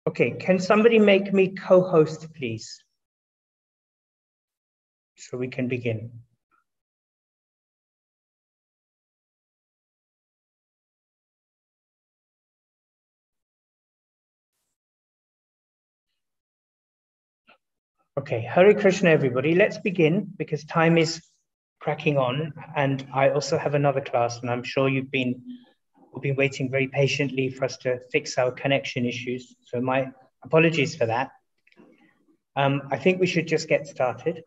Okay, can somebody make me co-host, please? So we can begin. Okay, Hare Krishna, everybody. Let's begin because time is cracking on, and I also have another class, and I'm sure you've been waiting very patiently for us to fix our connection issues. So my apologies for that. I think we should just get started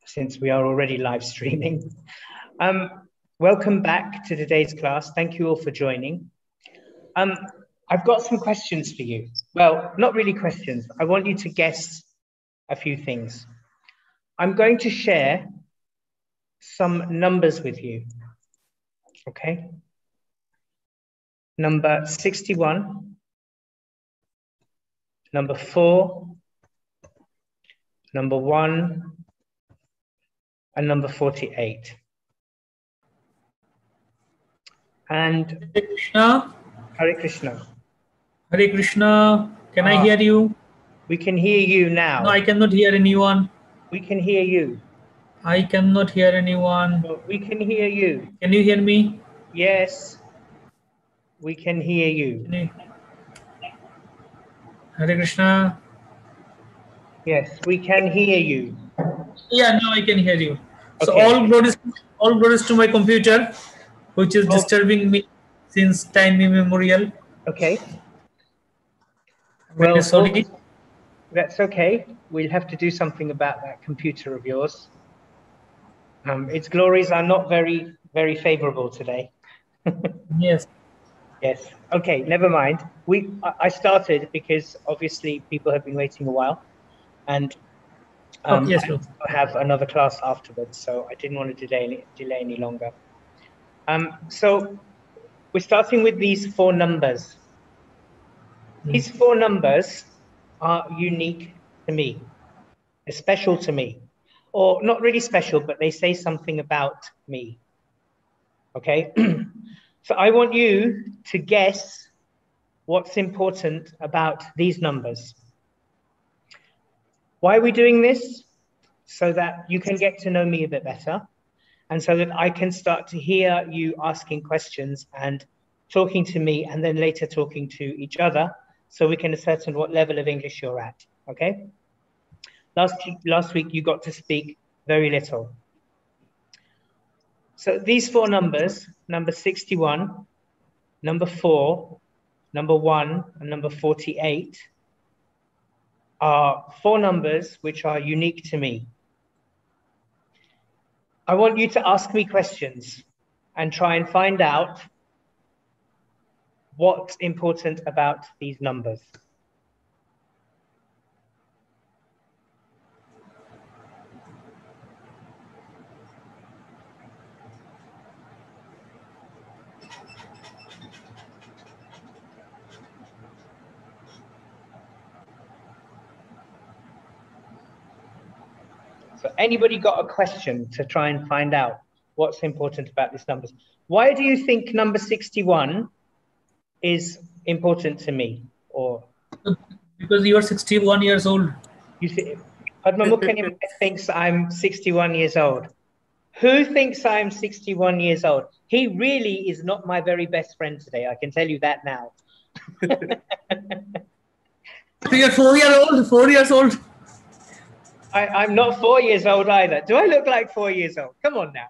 since we are already live streaming. Welcome back to today's class. Thank you all for joining. I've got some questions for you. Well, not really questions. I want you to guess a few things. I'm going to share some numbers with you. Okay? Number 61, number 4, number 1, and number 48. And Hare Krishna. Hare Krishna. Hare Krishna. Can I hear you? We can hear you now. No, I cannot hear anyone. We can hear you. I cannot hear anyone. Well, we can hear you. Can you hear me? Yes, we can hear you. Hare Krishna. Yes, we can hear you. Yeah, now I can hear you. So Okay. all glories to my computer, which is disturbing me since time immemorial. Okay. Well, sorry. That's okay. We'll have to do something about that computer of yours. Its glories are not very, very favorable today. Yes. Yes. Okay, never mind. I started because obviously people have been waiting a while, and Yes, I have another class afterwards, so I didn't want to delay any longer. So we're starting with these 4 numbers. These 4 numbers are unique to me. They're special to me. Or not really special, but they say something about me. Okay? So I want you to guess what's important about these numbers. Why are we doing this? So that you can get to know me a bit better, and so that I can start to hear you asking questions and talking to me, and then later talking to each other, so we can ascertain what level of English you're at, okay? Last week you got to speak very little. So these 4 numbers, number 61, number 4, number 1, and number 48, are 4 numbers which are unique to me. I want you to ask me questions and try and find out what's important about these numbers. So anybody got a question to try and find out what's important about these numbers? Why do you think number 61 is important to me? Or because you are 61 years old. You see, Padma Mukherjee thinks I'm 61 years old. Who thinks I'm 61 years old? He really is not my very best friend today. I can tell you that now. So you're 4 years old. 4 years old. I'm not 4 years old either. Do I look like 4 years old? Come on now.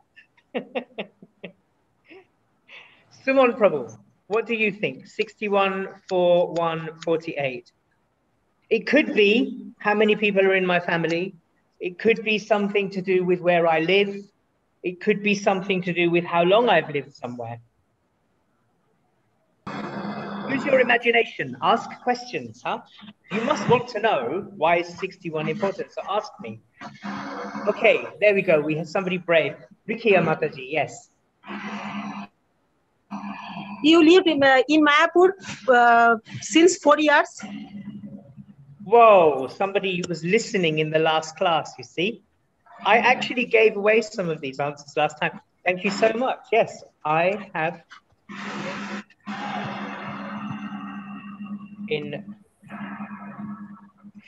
Suman Prabhu, what do you think? 61, 4, 1, 48. It could be how many people are in my family. It could be something to do with where I live. It could be something to do with how long I've lived somewhere. Use your imagination. Ask questions, huh? You must want to know why is 61 important, so ask me. Okay, there we go. We have somebody brave. Rikiya Mataji, yes. You lived in Mayapur since 4 years? Whoa, somebody was listening in the last class, you see. I actually gave away some of these answers last time. Thank you so much. Yes, I have in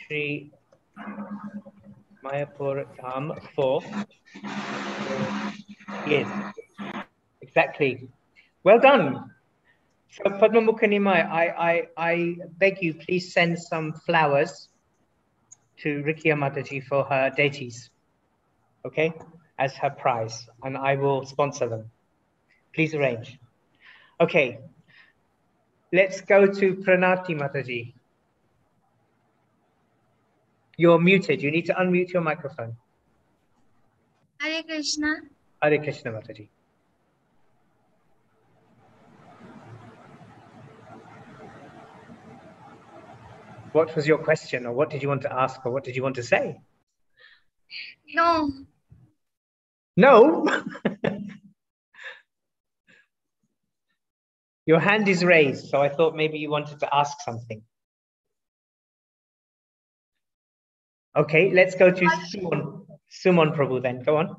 Sri Mayapur Dham for 4 years. Exactly. Well done. So Padma Mukhanimai, I beg you, please send some flowers to Rikia Mataji for her deities, okay, as her prize, and I will sponsor them. Please arrange. Okay, let's go to Pranati Mataji. You're muted. You need to unmute your microphone. Hare Krishna. Hare Krishna Mataji. What was your question, or what did you want to ask, or what did you want to say? No. No? Your hand is raised, so I thought maybe you wanted to ask something. Okay, let's go to Sumon Prabhu then. Go on.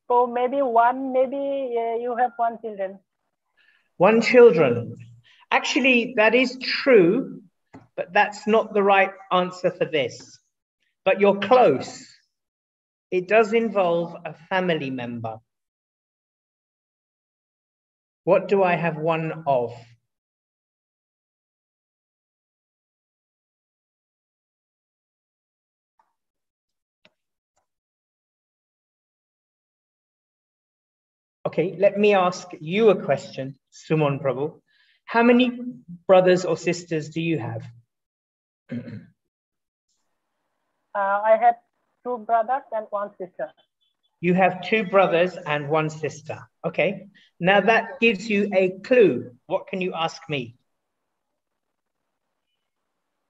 So maybe you have one children. One children. Actually, that is true, but that's not the right answer for this. But you're close. It does involve a family member. What do I have one of? Okay, let me ask you a question, Sumon Prabhu. How many brothers or sisters do you have? I have 2 brothers and 1 sister. You have 2 brothers and 1 sister. Okay, now that gives you a clue. What can you ask me?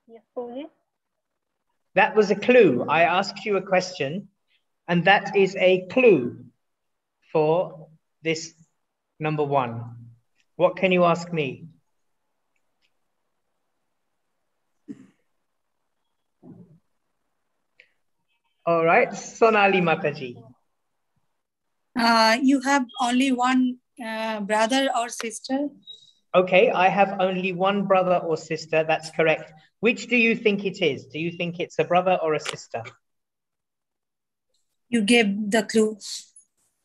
Yes, Prabhuji. That was a clue. I asked you a question, and that is a clue for this number 1. What can you ask me? All right, Sonali Mataji. You have only one brother or sister? Okay, I have only one brother or sister. That's correct. Which do you think it is? Do you think it's a brother or a sister? You gave the clue.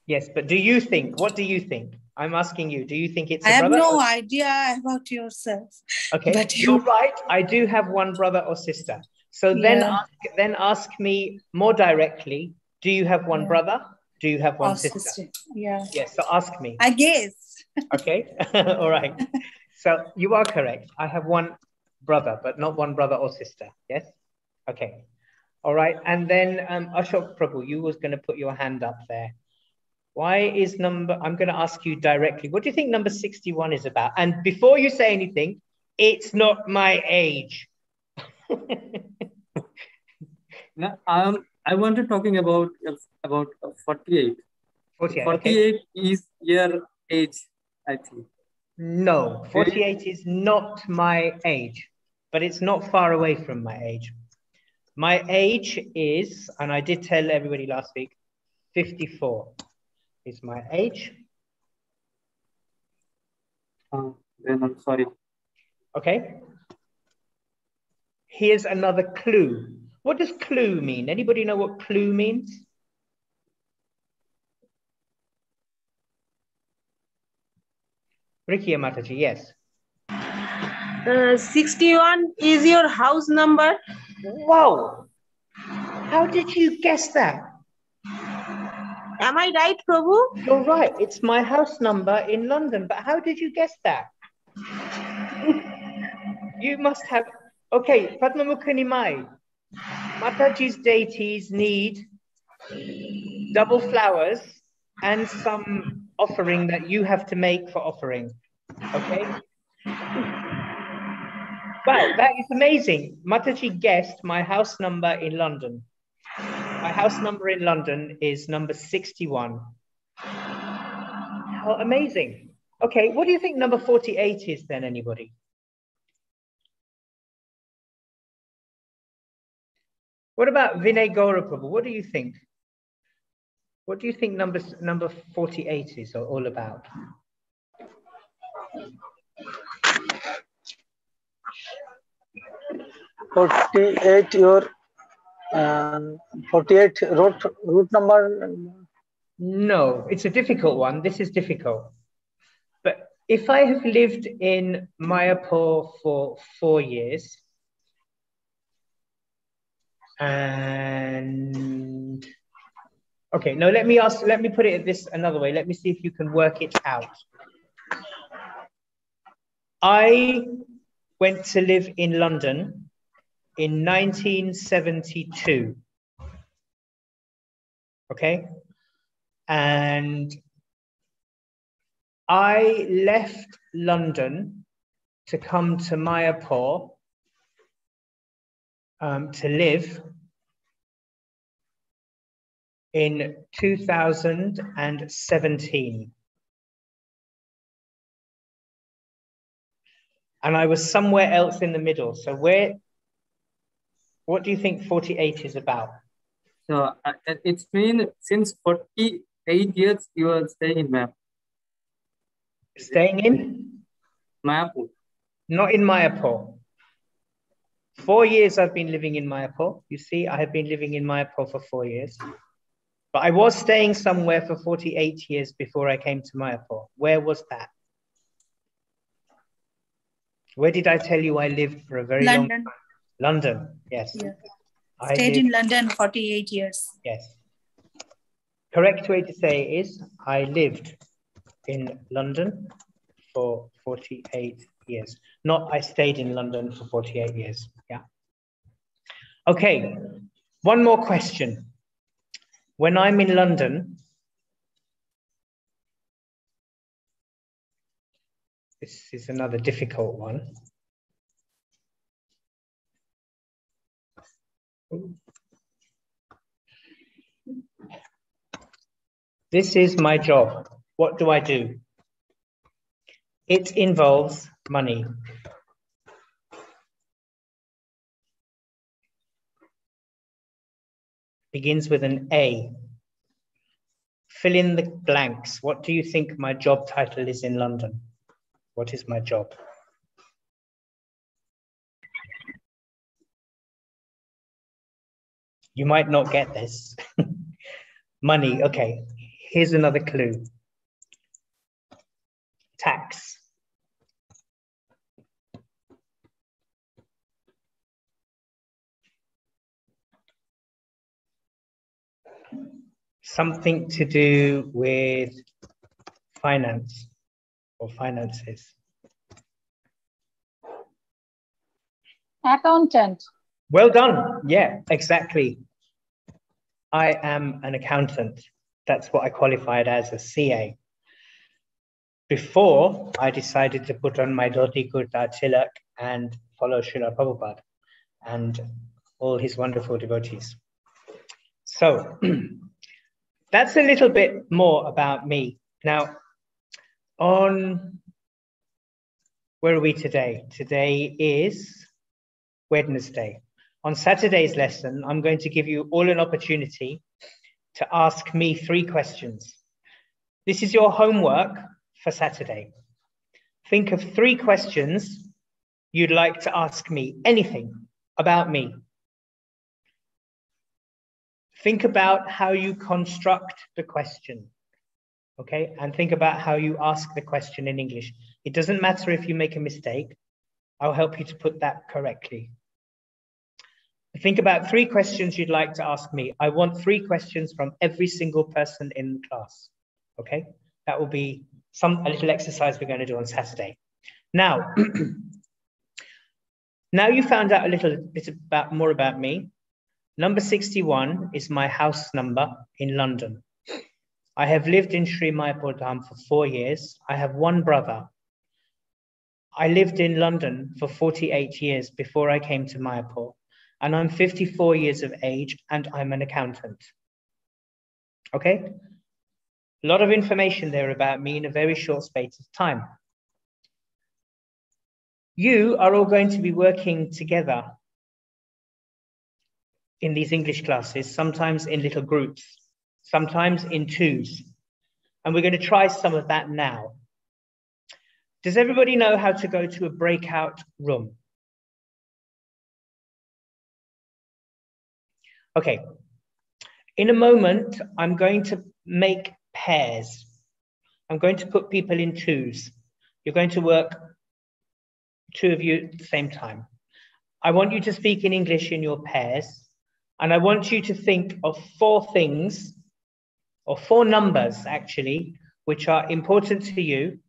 Yes, but do you think? What do you think? I'm asking you. Do you think it's a I have brother? no idea about yourself. Okay, but you're right. I do have one brother or sister. So then ask me more directly. Do you have one brother? Do you have one sister? Yeah. Yes, so ask me. I guess. Okay, all right. So you are correct. I have one brother, but not one brother or sister. Yes? Okay. All right. And then Ashok Prabhu, you was going to put your hand up there. Why is I'm going to ask you directly, what do you think number 61 is about? And before you say anything, it's not my age. No, I wanted talking about 48. 48, 48 is your age, I think. No, 48 is not my age, but it's not far away from my age. My age is, and I did tell everybody last week, 54 is my age. Then I'm sorry. Okay. Here's another clue. What does clue mean? Anybody know what clue means? Rikia Mataji, yes. 61 is your house number. Whoa! How did you guess that? Am I right, Prabhu? You're right. It's my house number in London. But how did you guess that? You must have. Okay, Padma Mukhanimai. Mataji's deities need double flowers and some offering that you have to make for offering. Okay? Wow, that is amazing. Mataji guessed my house number in London. My house number in London is number 61. How amazing. Okay, what do you think number 48 is then, anybody? What about Vinay Gauraprabhu? What do you think? What do you think number 48 is all about? Your 48 root number. No, it's a difficult one. This is difficult. But if I have lived in Mayapur for 4 years, and okay, no, let me put it this another way. Let me see if you can work it out. I went to live in London in 1972. Okay? And I left London to come to Mayapur to live in 2017. And I was somewhere else in the middle. So what do you think 48 is about? So it's been since 48 years you are staying in Mayapur. Staying in? Mayapur. Not in Mayapur. 4 years I've been living in Mayapur. You see, I have been living in Mayapur for 4 years. But I was staying somewhere for 48 years before I came to Mayapur. Where was that? Where did I tell you I lived for a very long time? London, yes. Yeah. Stayed in London 48 years. Yes. Correct way to say is I lived in London for 48 years. Not I stayed in London for 48 years. Yeah. Okay. One more question. When I'm in London, this is another difficult one. This is my job. What do I do? It involves money. Begins with an A. Fill in the blanks. What do you think my job title is in London? What is my job? You might not get this. Money, okay. Here's another clue. Tax. Something to do with finance or finances. Accountant. Well done. Yeah, exactly. I am an accountant. That's what I qualified as a CA. Before I decided to put on my dhoti kurta tilak and follow Srila Prabhupada and all his wonderful devotees. So that's a little bit more about me. Now, where are we today? Today is Wednesday. On Saturday's lesson, I'm going to give you all an opportunity to ask me 3 questions. This is your homework for Saturday. Think of 3 questions you'd like to ask me, anything about me. Think about how you construct the question, okay? And think about how you ask the question in English. It doesn't matter if you make a mistake. I'll help you to put that correctly. Think about 3 questions you'd like to ask me. I want 3 questions from every single person in the class, okay? That will be a little exercise we're going to do on Saturday. Now, now you found out a little bit more about me. Number 61 is my house number in London. I have lived in Sri Mayapur Dham for 4 years. I have 1 brother. I lived in London for 48 years before I came to Mayapur. And I'm 54 years of age and I'm an accountant. Okay? A lot of information there about me in a very short space of time. You are all going to be working together in these English classes, sometimes in little groups. sometimes in twos. And we're going to try some of that now. Does everybody know how to go to a breakout room? Okay. In a moment, I'm going to make pairs. I'm going to put people in twos. You're going to work, two of you at the same time. I want you to speak in English in your pairs, and I want you to think of 4 things, or 4 numbers actually, which are important to you,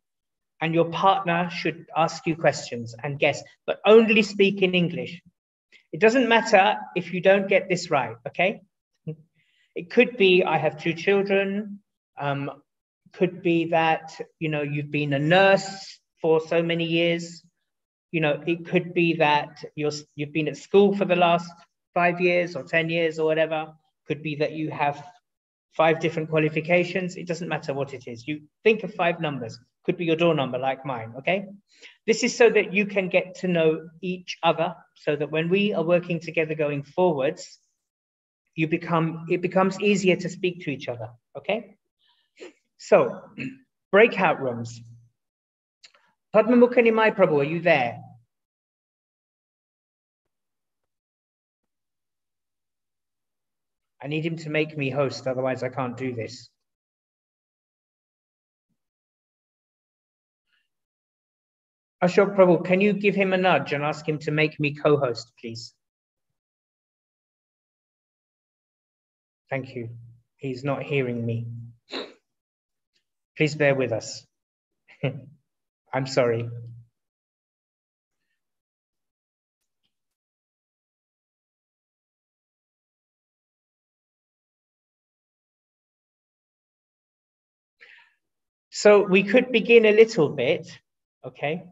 and your partner should ask you questions and guess, but only speak in English. It doesn't matter if you don't get this right, okay? It could be, I have 2 children, could be that, you know, you've been a nurse for so many years. You know, it could be that you've been at school for the last 5 years or 10 years or whatever. Could be that you have 5 different qualifications. It doesn't matter what it is. You think of 5 numbers. Could be your door number like mine, okay? This is so that you can get to know each other, so that when we are working together going forwards, it becomes easier to speak to each other, okay? So, breakout rooms. Padmamukani Mai Prabhu, are you there? I need him to make me host, otherwise I can't do this. Ashok Prabhu, can you give him a nudge and ask him to make me co-host, please? Thank you. He's not hearing me. Please bear with us. I'm sorry. So we could begin a little bit, okay?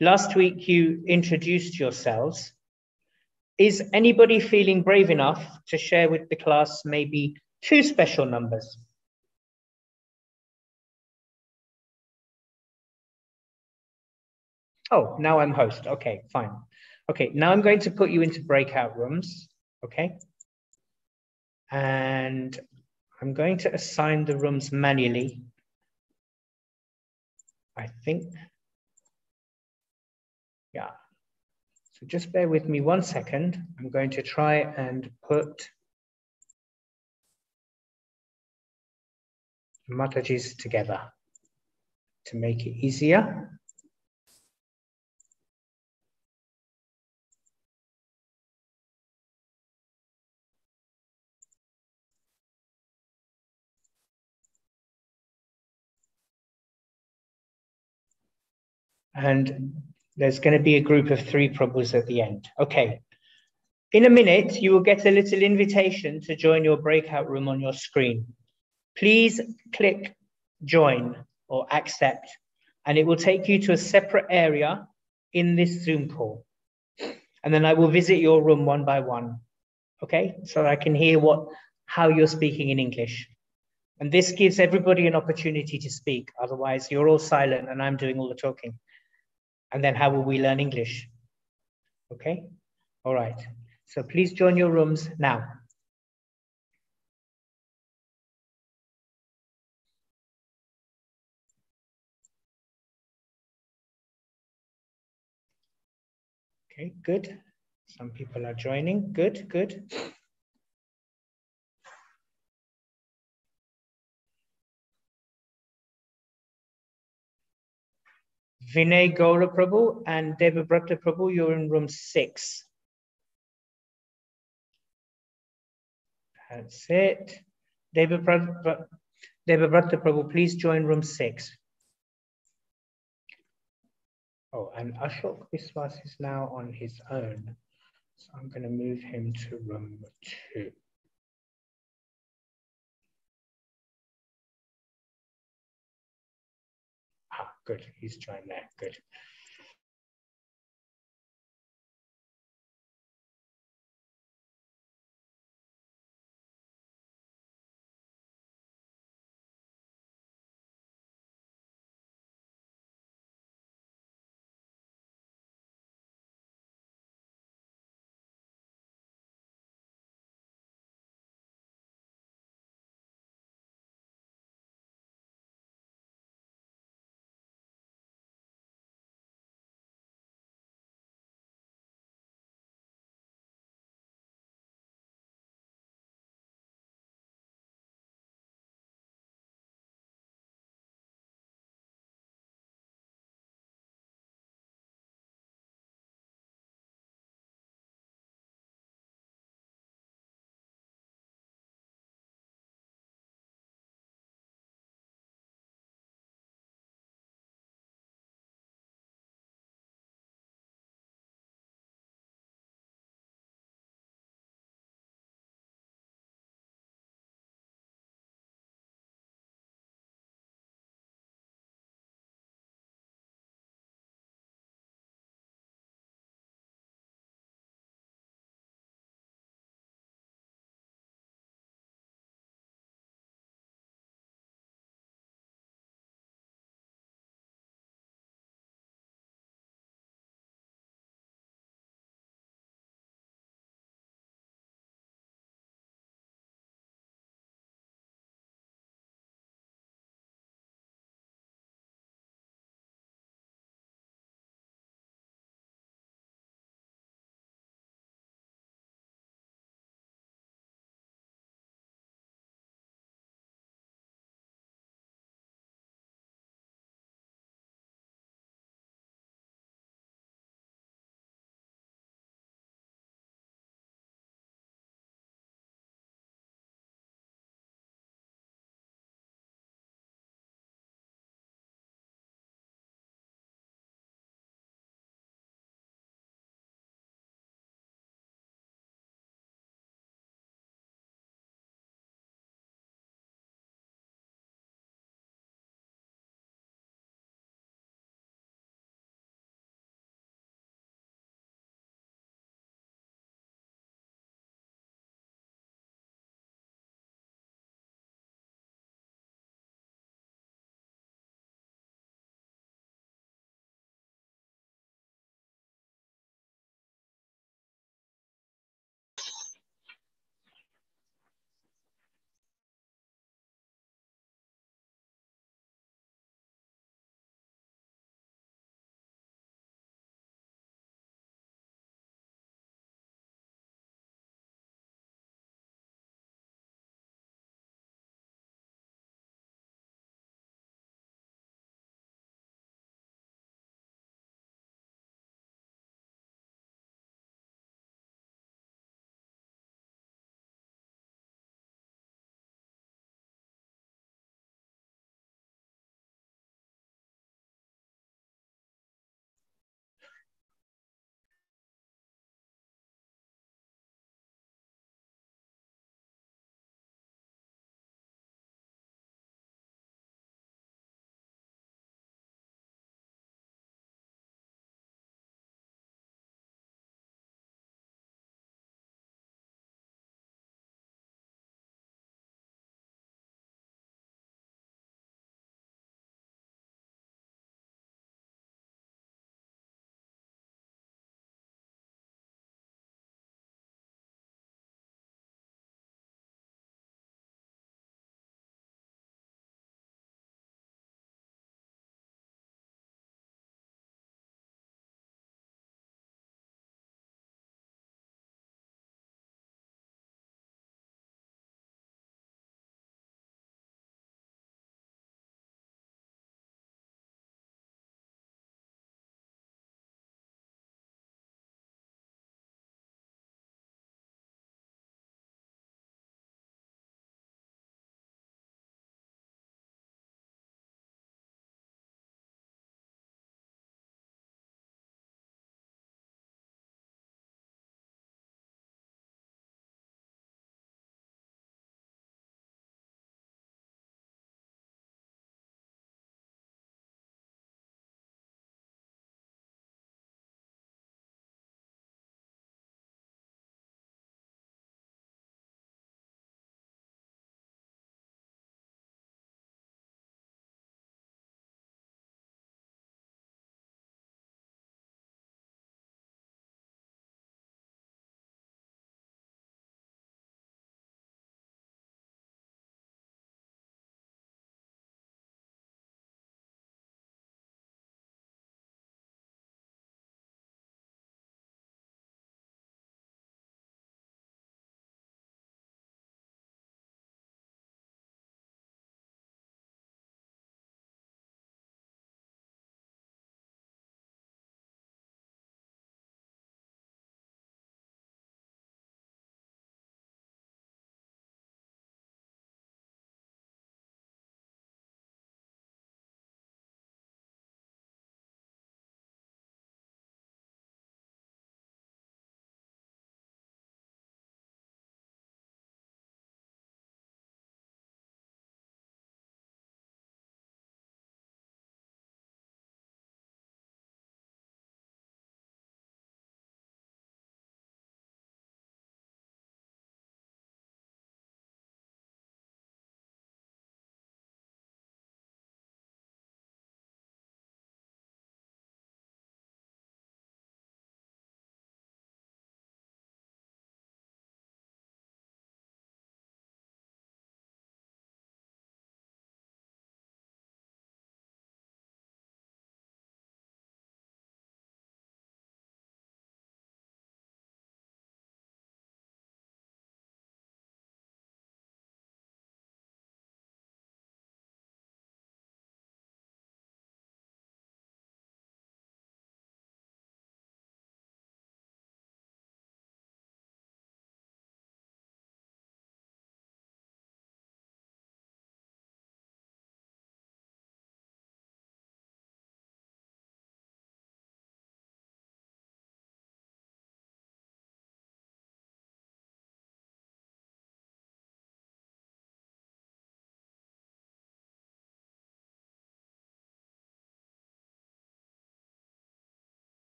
Last week you introduced yourselves. Is anybody feeling brave enough to share with the class maybe 2 special numbers? Oh, now I'm host. Okay, fine. Okay, now I'm going to put you into breakout rooms, okay? And I'm going to assign the rooms manually, I think. Yeah. So just bear with me 1 second. I'm going to try and put Matajis together to make it easier. And there's going to be a group of 3 Prabhus at the end. Okay. In a minute, you will get a little invitation to join your breakout room on your screen. Please click join or accept, and it will take you to a separate area in this Zoom call. And then I will visit your room one by one, okay? So I can hear how you're speaking in English. And this gives everybody an opportunity to speak. Otherwise, you're all silent and I'm doing all the talking. And then how will we learn English? Okay? All right. So please join your rooms now. Okay, good. Some people are joining. Good, good. Vinay Gaura Prabhu and Devabrata Prabhu, you're in room 6. That's it. Devabrata Prabhu, please join room 6. Oh, and Ashok Biswas is now on his own. So I'm going to move him to room 2. Ah, good. He's joined there. Good.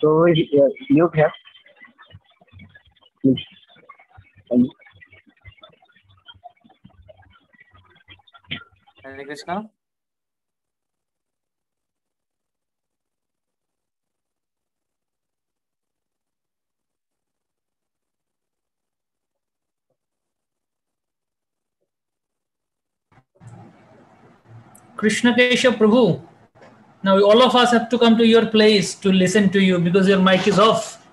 So you have. Hare Krishna. Krishna Keshav Prabhu. Now all of us have to come to your place to listen to you because your mic is off.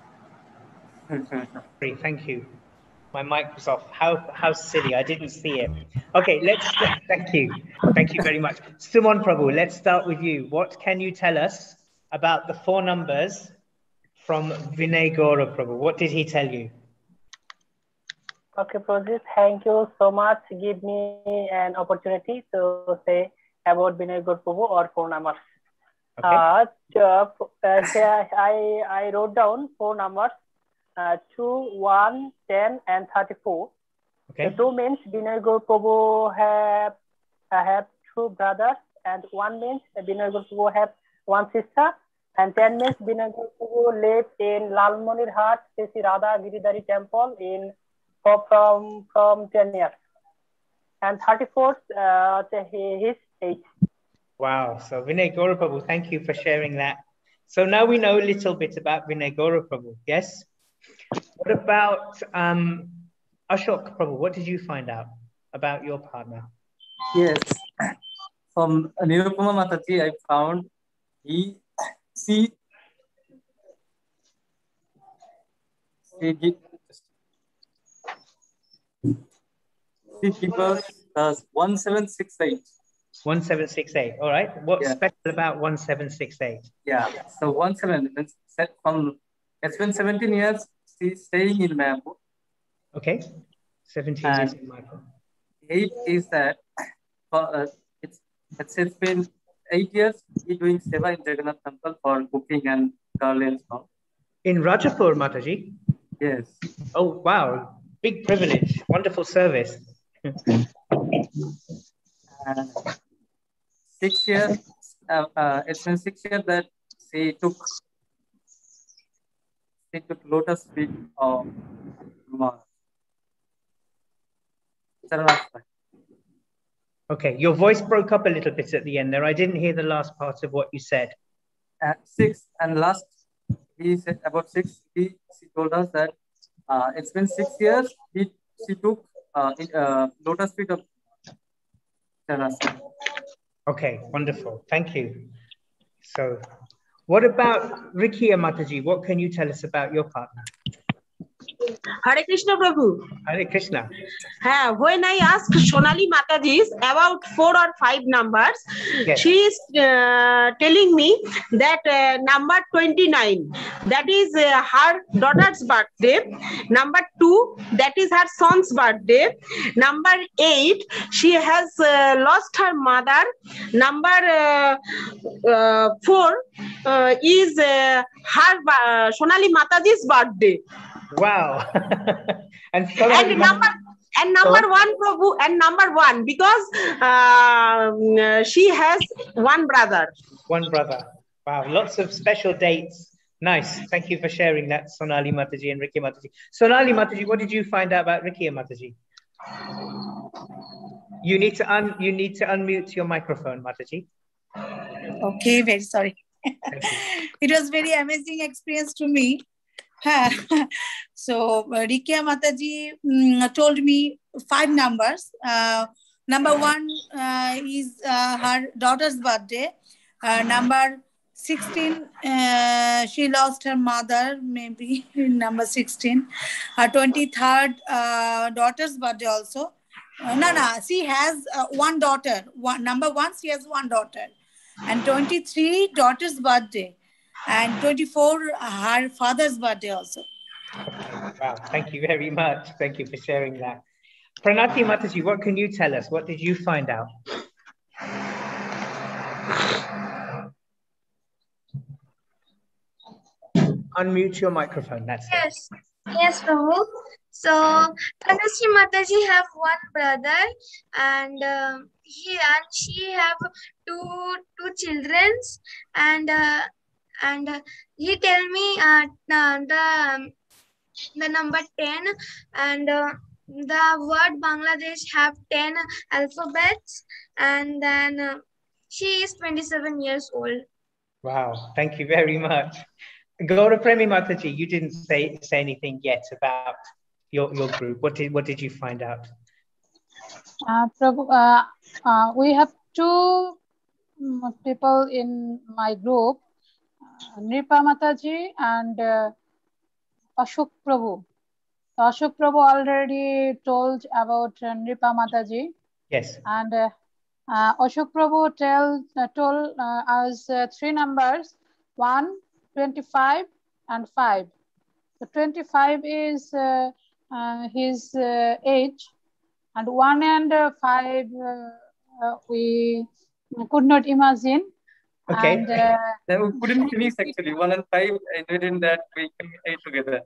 Sorry, thank you. My mic was off. How silly! I didn't see it. Okay, thank you. Thank you very much. Suman Prabhu, let's start with you. What can you tell us about the 4 numbers from Vinay Gaurav Prabhu? What did he tell you? Okay, Prabhuji, thank you so much. Give me an opportunity to say about Vinay Gaurav Prabhu or 4 numbers. Okay. I wrote down 4 numbers, 2, 1, 10, and 34. Okay. The 2 means Vinay Gaurav Prabhu have 2 brothers, and 1 means Vinay Gaurav Prabhu have 1 sister, and 10 means Vinay Gaurav Prabhu live in Lalmonirhat, Sri Radha Giridhari temple from 10 years. And 34, his age. Wow. So Vinay Gaurav Prabhu, thank you for sharing that. So now we know a little bit about Vinay Gaurav Prabhu. Yes. What about Ashok Prabhu? What did you find out about your partner? Yes. From Nirupama Mataji, I found she gives us 1768. 1768. All right. What's Yeah. special about 1768? Yeah. So 17 set from it's been 17 years she's staying in Mayapur. Okay. 17 years in Mayapur. 8 is that it's been 8 years he's doing seva in Jagannath temple for cooking and garlands. In Rajapur, Mataji? Yes. Oh, wow. Big privilege. Wonderful service. 6 years, it's been 6 years that she took lotus feet of Mars. Okay, your voice broke up a little bit at the end there. I didn't hear the last part of what you said. 6 and last, he said about 6, she told us that it's been 6 years, she took lotus feet of Charasa. Okay, wonderful. Thank you. So, what about Rikiya Mataji? What can you tell us about your partner? Hare Krishna Prabhu. Hare Krishna. When I asked Sonali Mataji about 4 or 5 numbers, Yes. she is telling me that number 29, that is her daughter's birthday. Number 2, that is her son's birthday. Number 8, she has lost her mother. Number 4 is her Sonali Mataji's birthday. Wow. and number 1 Prabhu, and number 1 because she has 1 brother. 1 brother. Wow, lots of special dates. Nice. Thank you for sharing that, Sonali Mataji and Rikiya Mataji. Sonali Mataji, what did you find out about Rikiya Mataji? You need to unmute your microphone, Mataji. Okay, very sorry. It was very amazing experience to me. So Rikiya Mataji told me 5 numbers. Number 1 is her daughter's birthday. Number 16, she lost her mother, maybe number 16. Her 23rd daughter's birthday also. She has 1 daughter. Number 1, she has 1 daughter. And 23, daughter's birthday. And 24, her father's birthday also. Wow, thank you very much. Thank you for sharing that. Pranati Mataji, what can you tell us? What did you find out? Unmute your microphone, that's it. Yes, Prabhu. So, Tanushree Mataji have 1 brother and she have two childrens, and he tell me the number 10, and the word Bangladesh have 10 alphabets, and then she is 27 years old. Wow, thank you very much. Gaurapremi Mataji, you didn't say anything yet about your group. What did you find out? Prabhu, we have two people in my group, Nripa Mataji and Ashok Prabhu. Ashok Prabhu already told about Nripa Mataji. Yes. And Ashok Prabhu told us three numbers, 1, 25 and 5. So 25 is his age, and 1 and 5 we could not imagine. Okay. And, we couldn't finish actually. 1 and 5, and within that we can add together.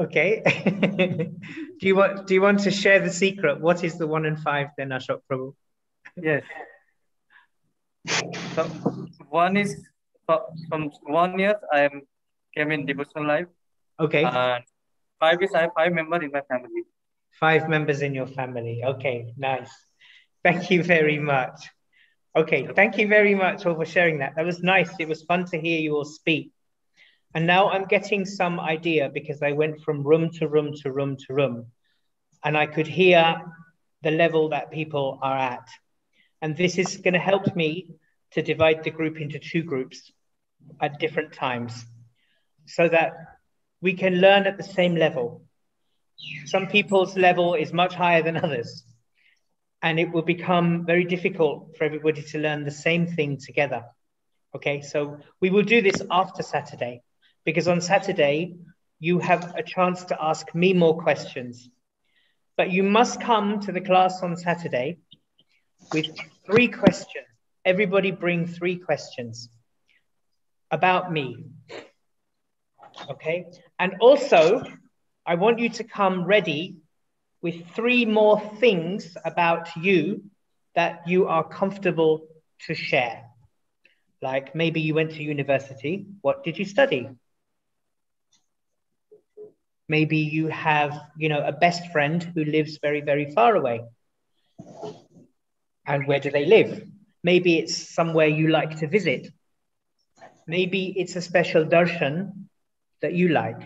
Okay. do you want to share the secret? What is the 1 and 5 then, Ashok Prabhu? Yes. So 1 is from 1 year I came in devotional life. Okay. And 5 is I have 5 members in my family. 5 members in your family. Okay, nice. Thank you very much. Okay, thank you very much all for sharing that. That was nice. It was fun to hear you all speak. And now I'm getting some idea because I went from room to room to room to room, and I could hear the level that people are at. And this is going to help me to divide the group into 2 groups at different times so that we can learn at the same level. Some people's level is much higher than others, and it will become very difficult for everybody to learn the same thing together. Okay, so we will do this after Saturday, because on Saturday, you have a chance to ask me more questions. But you must come to the class on Saturday with 3 questions. Everybody bring 3 questions about me. Okay, and also, I want you to come ready with 3 more things about you that you are comfortable to share. Like maybe you went to university. What did you study? Maybe you have, a best friend who lives very, very far away. And where do they live? Maybe it's somewhere you like to visit. Maybe it's a special darshan that you like.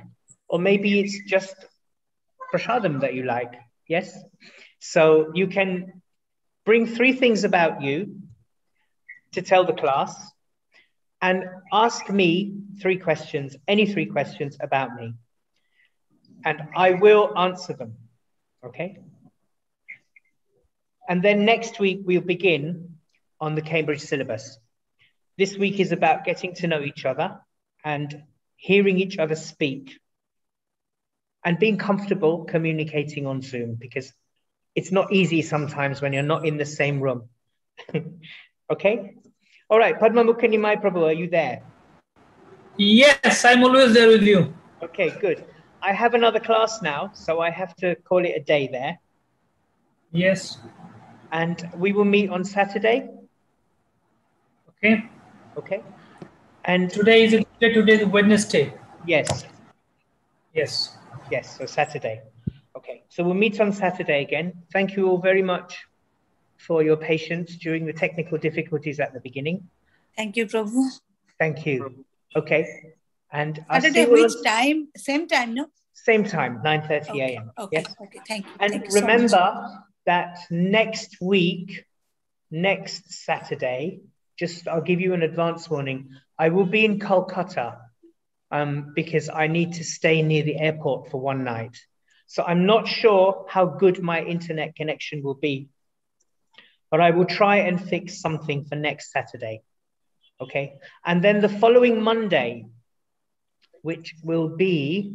Or maybe it's just prasadam that you like. Yes? So you can bring 3 things about you to tell the class and ask me 3 questions, any 3 questions about me. And I will answer them, okay? And then next week, we'll begin on the Cambridge syllabus. This week is about getting to know each other and hearing each other speak and being comfortable communicating on Zoom, because it's not easy sometimes when you're not in the same room. Okay? All right, Padma Mukhanimai Prabhu, are you there? Yes, I'm always there with you. Okay, good. I have another class now, so I have to call it a day there. Yes. And we will meet on Saturday. Okay. Okay. And today is Wednesday. Yes. Yes. Yes, so Saturday. Okay, so we'll meet on Saturday again. Thank you all very much for your patience during the technical difficulties at the beginning. Thank you, Prabhu. Thank you. Okay. And Saturday, which time? Same time, no? Same time, 9:30 a.m. Okay, yes? okay, thank you. And thank you remember so that next week, next Saturday, I'll give you an advance warning. I will be in Kolkata because I need to stay near the airport for 1 night. So I'm not sure how good my internet connection will be, but I will try and fix something for next Saturday. Okay. And then the following Monday, which will be,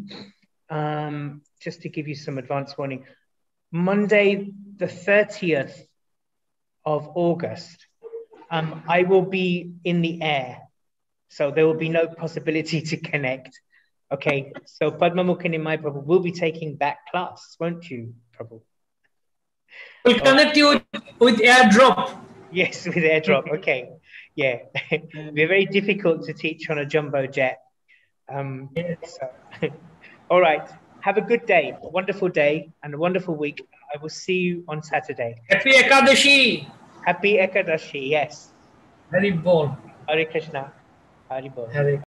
just to give you some advance warning, Monday, the 30th of August, I will be in the air. So there will be no possibility to connect. Okay, so Padma Mukhanimai Prabhu will be taking that class, won't you, Prabhu? We'll connect you with AirDrop. Yes, with AirDrop. Okay. Yeah. We're very difficult to teach on a jumbo jet. So, all right. Have a good day, a wonderful day, and a wonderful week. I will see you on Saturday. Happy Ekadashi. Happy Ekadashi. Yes. Hari Bol. Hare Krishna. Hari Bol. Hare